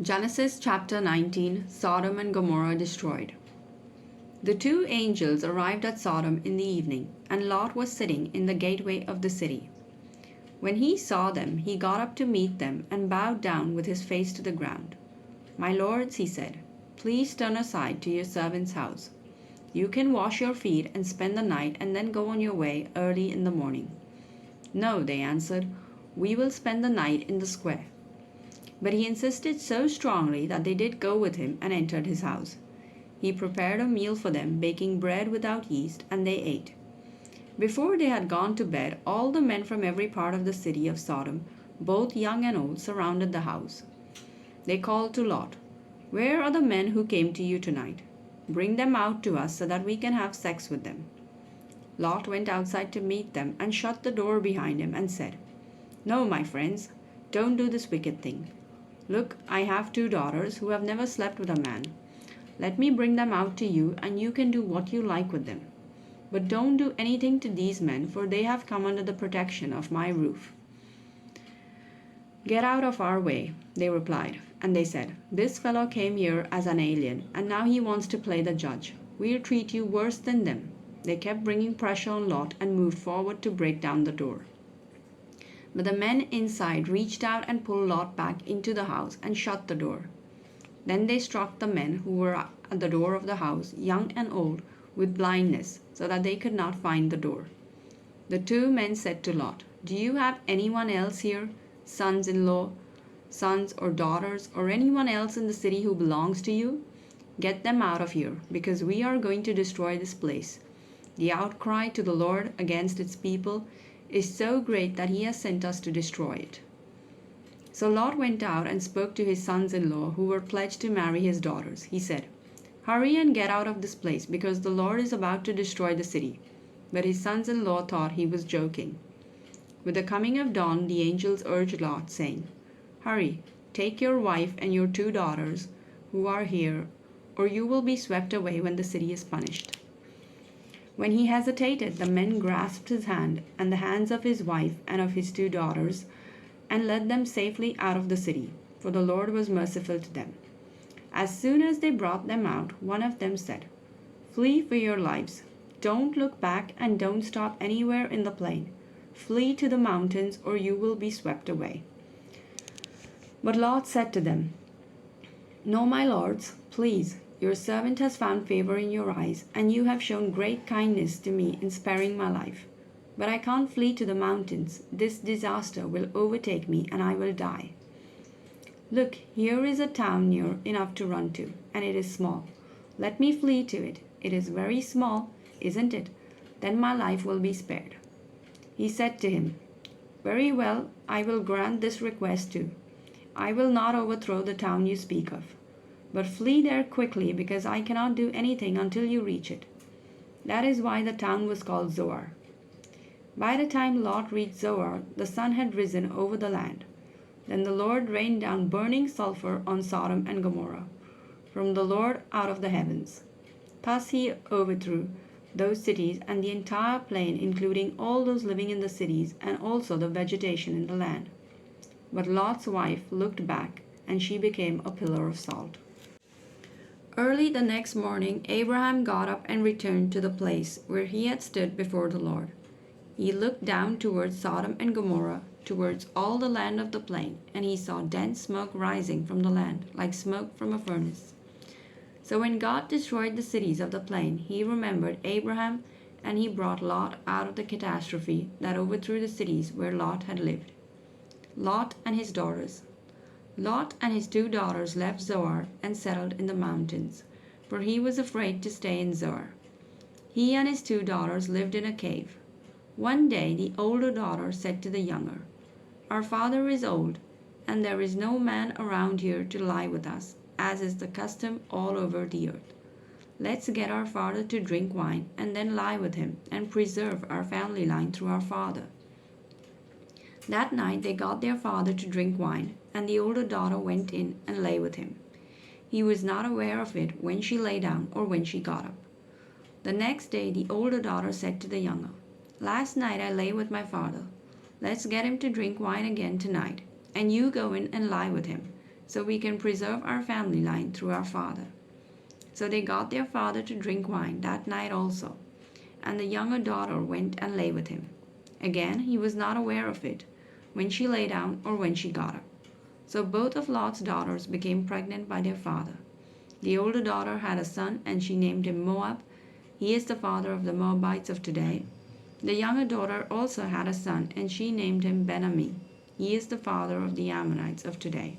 Genesis chapter 19 Sodom and Gomorrah destroyed. The two angels arrived at Sodom in the evening, and Lot was sitting in the gateway of the city. When he saw them, he got up to meet them and bowed down with his face to the ground. "My lords," he said, "please turn aside to your servant's house. You can wash your feet and spend the night and then go on your way early in the morning." "No," they answered, "we will spend the night in the square." But he insisted so strongly that they did go with him and entered his house. He prepared a meal for them, baking bread without yeast, and they ate. Before they had gone to bed, all the men from every part of the city of Sodom, both young and old, surrounded the house. They called to Lot, "Where are the men who came to you tonight? Bring them out to us so that we can have sex with them." Lot went outside to meet them and shut the door behind him and said, "No, my friends, don't do this wicked thing. Look, I have 2 daughters who have never slept with a man. Let me bring them out to you, and you can do what you like with them. But don't do anything to these men, for they have come under the protection of my roof." "Get out of our way," they replied. And they said, "This fellow came here as an alien, and now he wants to play the judge. We'll treat you worse than them." They kept bringing pressure on Lot and moved forward to break down the door. But the men inside reached out and pulled Lot back into the house and shut the door. Then they struck the men who were at the door of the house, young and old, with blindness, so that they could not find the door. The 2 men said to Lot, "Do you have anyone else here, sons-in-law, sons or daughters, or anyone else in the city who belongs to you? Get them out of here, because we are going to destroy this place. The outcry to the Lord against its people is so great that he has sent us to destroy it." So Lot went out and spoke to his sons-in-law who were pledged to marry his daughters. He said, "Hurry and get out of this place, because the Lord is about to destroy the city." But his sons-in-law thought he was joking. With the coming of dawn, the angels urged Lot, saying, "Hurry, take your wife and your 2 daughters who are here, or you will be swept away when the city is punished." When he hesitated, the men grasped his hand and the hands of his wife and of his 2 daughters and led them safely out of the city, for the Lord was merciful to them. As soon as they brought them out, one of them said, "Flee for your lives. Don't look back and don't stop anywhere in the plain. Flee to the mountains, or you will be swept away." But Lot said to them, "No, my lords, please. Your servant has found favor in your eyes, and you have shown great kindness to me in sparing my life. But I can't flee to the mountains. This disaster will overtake me, and I will die. Look, here is a town near enough to run to, and it is small. Let me flee to it. It is very small, isn't it? Then my life will be spared." He said to him, "Very well, I will grant this request too. I will not overthrow the town you speak of. But flee there quickly, because I cannot do anything until you reach it." That is why the town was called Zoar. By the time Lot reached Zoar, the sun had risen over the land. Then the Lord rained down burning sulfur on Sodom and Gomorrah from the Lord out of the heavens. Thus he overthrew those cities and the entire plain, including all those living in the cities and also the vegetation in the land. But Lot's wife looked back, and she became a pillar of salt. Early the next morning, Abraham got up and returned to the place where he had stood before the Lord. He looked down towards Sodom and Gomorrah, towards all the land of the plain, and he saw dense smoke rising from the land, like smoke from a furnace. So when God destroyed the cities of the plain, he remembered Abraham, and he brought Lot out of the catastrophe that overthrew the cities where Lot had lived. Lot and his daughters. Lot and his 2 daughters left Zoar and settled in the mountains, for he was afraid to stay in Zoar. He and his 2 daughters lived in a cave. One day the older daughter said to the younger, "Our father is old, and there is no man around here to lie with us, as is the custom all over the earth. Let's get our father to drink wine and then lie with him and preserve our family line through our father." That night they got their father to drink wine, and the older daughter went in and lay with him. He was not aware of it when she lay down or when she got up. The next day the older daughter said to the younger, "Last night I lay with my father. Let's get him to drink wine again tonight, and you go in and lie with him. so we can preserve our family line through our father." So they got their father to drink wine that night also, and the younger daughter went and lay with him. Again he was not aware of it, when she lay down or when she got up. So both of Lot's daughters became pregnant by their father. The older daughter had a son, and she named him Moab. He is the father of the Moabites of today. The younger daughter also had a son, and she named him Ben-Ammi. He is the father of the Ammonites of today.